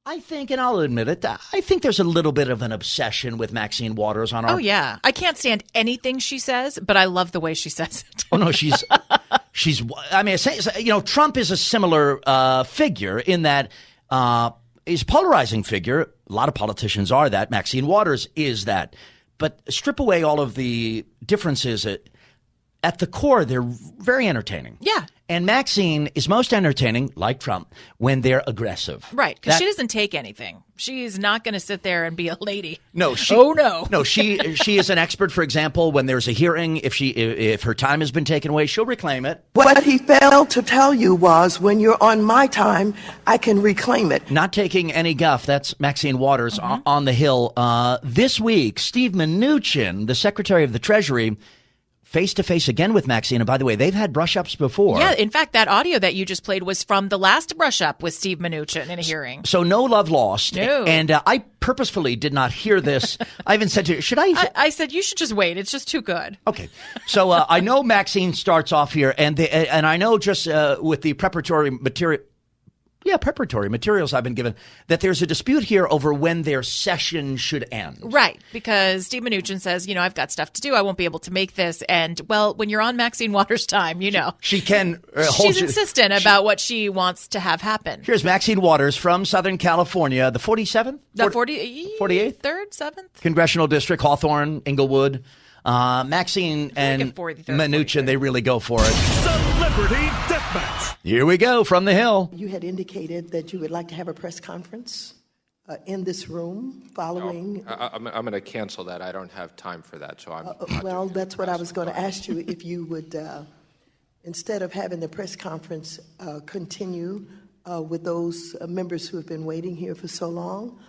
I think, and I'll admit it, I think there's a little bit of an obsession with Maxine Waters on our... Oh, yeah. I can't stand anything she says, but I love the way she says it. Oh, no, she's... I mean, Trump is a similar figure in that he's a polarizing figure. A lot of politicians are that. Maxine Waters is that. But strip away all of the differences. At the core, they're very entertaining. Yeah. And Maxine is most entertaining, like Trump, when they're aggressive. Right, because she doesn't take anything. She's not going to sit there and be a lady. No, No, she is an expert. For example, when there's a hearing, if her time has been taken away, she'll reclaim it. What he failed to tell you was, when you're on my time, I can reclaim it. Not taking any guff. That's Maxine Waters on the Hill. This week, Steve Mnuchin, the Secretary of the Treasury, face-to-face again with Maxine. And by the way, they've had brush-ups before. Yeah, in fact, that audio that you just played was from the last brush-up with Steve Mnuchin in a hearing. So no love lost. No. And I purposefully did not hear this. I even said to you, should I? I said, you should just wait. It's just too good. Okay. So I know Maxine starts off here, and I know just with the preparatory materials I've been given, that there's a dispute here over when their session should end. Right, because Steve Mnuchin says, I've got stuff to do. I won't be able to make this. And, well, when you're on Maxine Waters' time, She can She's insistent about what she wants to have happen. Here's Maxine Waters from Southern California, the 47th? The 48th? 3rd, 7th? Congressional District, Hawthorne, Inglewood. Maxine and Mnuchin, they really go for it. Celebrity Deathmatch. Here we go from the Hill. You had indicated that you would like to have a press conference in this room following... I'm going to cancel that. I don't have time for that, so I'm well, that's what I was going to ask you, if you would, instead of having the press conference, continue with those members who have been waiting here for so long.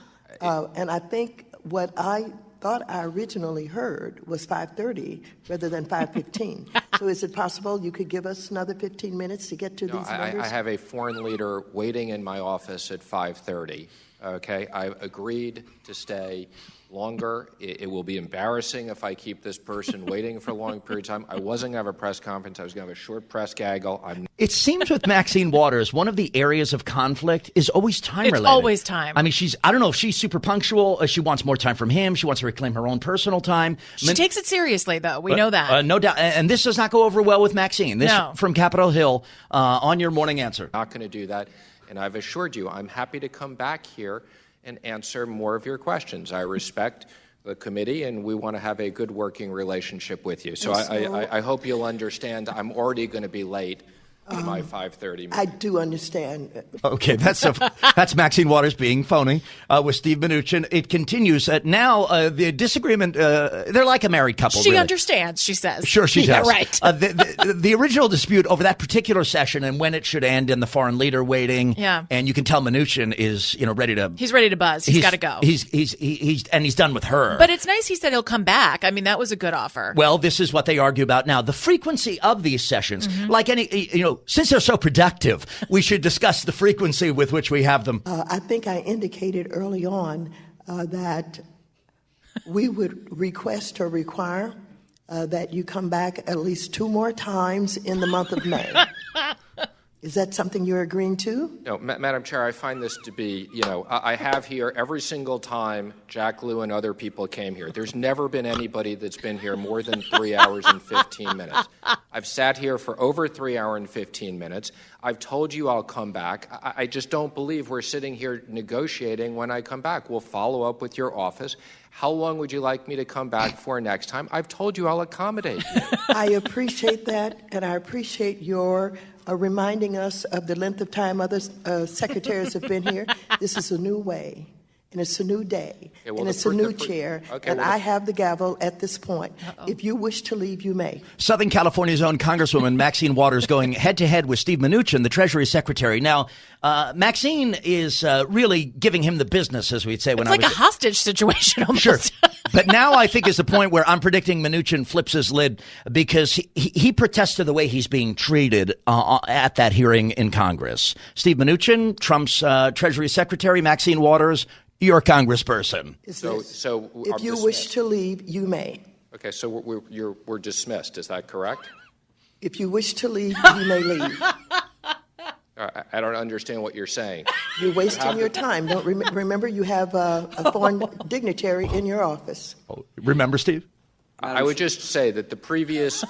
And I think what I thought I originally heard was 5:30 rather than 5:15. So is it possible you could give us another 15 minutes to get to these members? I have a foreign leader waiting in my office at 5:30. Okay, I've agreed to stay longer. It will be embarrassing if I keep this person waiting for a long period of time. I wasn't going to have a press conference. I was going to have a short press gaggle. It seems with Maxine Waters, one of the areas of conflict is always time-related. It's always time. I mean, I don't know if she's super punctual. She wants more time from him. She wants to reclaim her own personal time. She takes it seriously, though. We know that. No doubt. And this does not go over well with Maxine. This from Capitol Hill on your morning answer. Not going to do that. And I've assured you, I'm happy to come back here and answer more of your questions. I respect the committee, and we want to have a good working relationship with you. So I hope you'll understand I'm already going to be late to my 5:30 meeting. I do understand. Okay, that's Maxine Waters being phony with Steve Mnuchin. It continues. Now, the disagreement, they're like a married couple. She really understands, she says. Sure, she does. Right. The original dispute over that particular session and when it should end and the foreign leader waiting. Yeah. And you can tell Mnuchin is, ready to. He's ready to buzz. He's got to go. He's done with her. But it's nice he said he'll come back. I mean, that was a good offer. Well, this is what they argue about now. The frequency of these sessions, like any, since they're so productive, we should discuss the frequency with which we have them. I think I indicated early on that we would request or require that you come back at least 2 more times in the month of May. Is that something you're agreeing to? No, Madam Chair, I find this to be, I have here every single time Jack Lew and other people came here. There's never been anybody that's been here more than 3 hours and 15 minutes. I've sat here for over 3 hours and 15 minutes. I've told you I'll come back. I just don't believe we're sitting here negotiating when I come back. We'll follow up with your office. How long would you like me to come back for next time? I've told you I'll accommodate you. I appreciate that, and I appreciate your reminding us of the length of time other secretaries have been here. This is a new way, and it's a new day, and it's a new chair, and I have the gavel at this point. If you wish to leave, you may. Southern California's own Congresswoman Maxine Waters going head-to-head with Steve Mnuchin, the Treasury Secretary. Now, Maxine is really giving him the business, as we'd say. It's like a hostage situation almost. Sure. But now I think is the point where I'm predicting Mnuchin flips his lid because he protests to the way he's being treated at that hearing in Congress. Steve Mnuchin, Trump's Treasury Secretary, Maxine Waters, your congressperson. So if you wish to leave, you may. Okay, so we're dismissed. Is that correct? If you wish to leave, you may leave. I don't understand what you're saying. You're wasting your time. Don't remember you have a foreign dignitary in your office. Remember, Steve? I would just say that the previous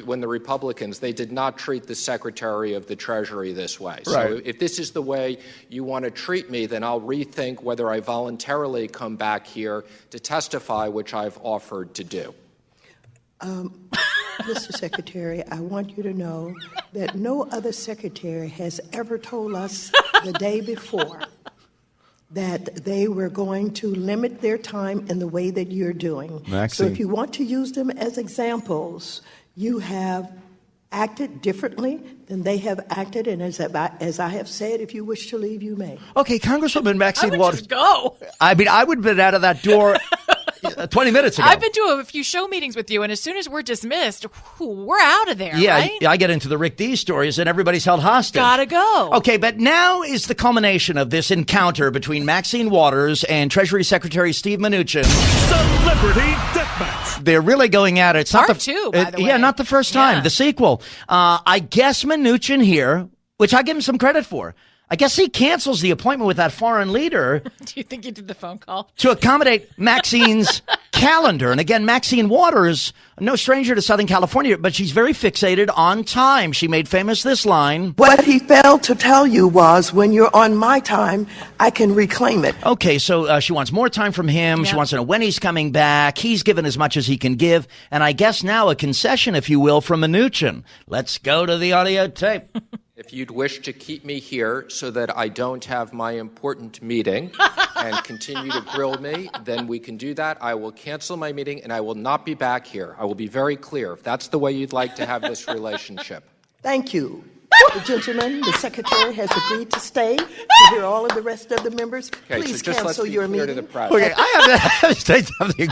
when the Republicans, they did not treat the Secretary of the Treasury this way. So Right. if this is the way you want to treat me, then I'll rethink whether I voluntarily come back here to testify, which I've offered to do. Mr. Secretary, I want you to know that no other secretary has ever told us the day before that they were going to limit their time in the way that you're doing. Maxine. So if you want to use them as examples, you have acted differently than they have acted, and as I have said, if you wish to leave, you may. Okay, Congresswoman I Maxine would Waters. just go. I mean, I would have been out of that door 20 minutes ago. I've been to a few show meetings with you, and as soon as we're dismissed, we're out of there, Yeah, right? I get into the Rick D stories and everybody's held hostage. Gotta go. Okay, but now is the culmination of this encounter between Maxine Waters and Treasury Secretary Steve Mnuchin. Celebrity Deathmatch. They're really going at it. It's not Part the, two, by the way. Yeah, not the first time. Yeah. The sequel. I guess Mnuchin here, which I give him some credit for, I guess he cancels the appointment with that foreign leader Do you think you did the phone call? to accommodate Maxine's calendar. And again, Maxine Waters, no stranger to Southern California, but she's very fixated on time. She made famous this line. What he failed to tell you was, when you're on my time, I can reclaim it. Okay, so she wants more time from him. She Yeah. wants to know when he's coming back. He's given as much as he can give. And I guess now a concession, if you will, from Mnuchin. Let's go to the audio tape. If you'd wish to keep me here so that I don't have my important meeting and continue to grill me, then we can do that. I will cancel my meeting and I will not be back here. I will be very clear if that's the way you'd like to have this relationship. Thank you. The gentleman, the secretary, has agreed to stay to hear all of the rest of the members. Okay, Please so just let's cancel be your clear to meeting. the press. Okay, I have to say something.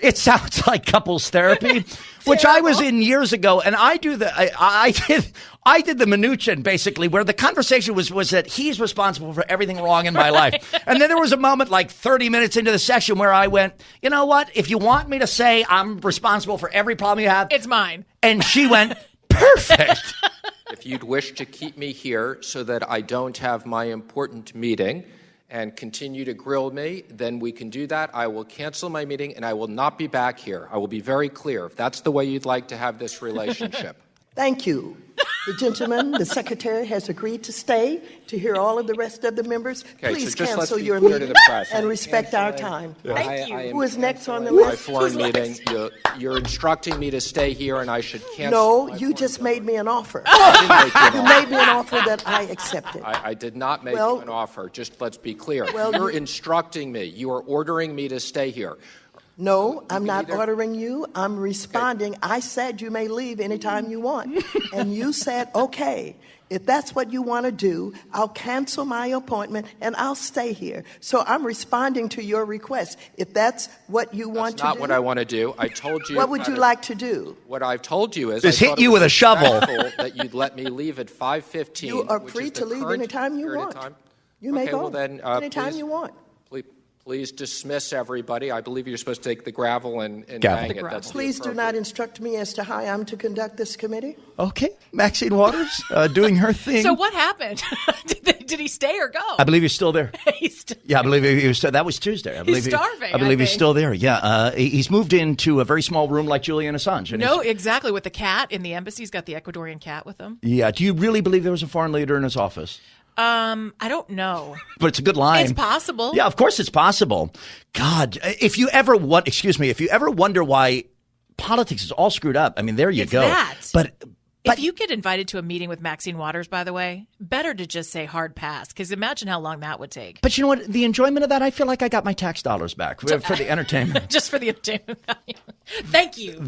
It sounds like couples therapy, which I was in years ago, and I did the Mnuchin basically, where the conversation was that he's responsible for everything wrong in my life, and then there was a moment like 30 minutes into the session where I went, you know what? If you want me to say I'm responsible for every problem you have, It's mine. and she went, perfect. If you'd wish to keep me here so that I don't have my important meeting and continue to grill me, then we can do that. I will cancel my meeting and I will not be back here. I will be very clear if that's the way you'd like to have this relationship. Thank you. The gentleman, the secretary, has agreed to stay to hear all of the rest of the members. Okay, Please so just let's cancel be your clear to meeting the press. and respect our time. Thank you. Who is next on the My list? foreign Who's meeting, next? you're instructing me to stay here and I should cancel. No, my you foreign just meeting. made me an offer. I didn't make you an You offer. made me an offer that I accepted. I did not make Well- you an offer. Just let's be clear. Well, You're you- instructing me. You are ordering me to stay here. No, I'm not either- ordering you. I'm responding. I said you may leave anytime you want. And you said, okay, if that's what you want to do, I'll cancel my appointment and I'll stay here. So I'm responding to your request. If that's what you want That's not to do. what I want to do. I told you. What would you like to do? What I've told you is Just I hit thought you it was with a shovel. respectful that you'd let me leave at 5:15. You are which free is to the leave current anytime you period of want. time. You may Okay, go well then, anytime please- you want. Please dismiss everybody. I believe you're supposed to take the gravel and Gavel. bang The it. gravel. That's the Please do not appropriate- instruct me as to how I'm to conduct this committee. Okay, Maxine Waters doing her thing. So what happened? Did he stay or go? I believe he's still there. He's still- Yeah, I believe he was. That was Tuesday. I believe starving, I believe I he's think. still there. Yeah, he's moved into a very small room like Julian Assange. And No, he's- exactly. With the cat in the embassy, he's got the Ecuadorian cat with him. Yeah. Do you really believe there was a foreign leader in his office? I don't know. But it's a good line. It's possible. Yeah, of course it's possible. God, if you ever wonder why politics is all screwed up, I mean, there you It's go. that. But If you get invited to a meeting with Maxine Waters, by the way, better to just say hard pass, because imagine how long that would take. But you know what? The enjoyment of that, I feel like I got my tax dollars back for the entertainment. Just for the entertainment value. Thank you.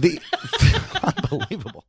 Unbelievable.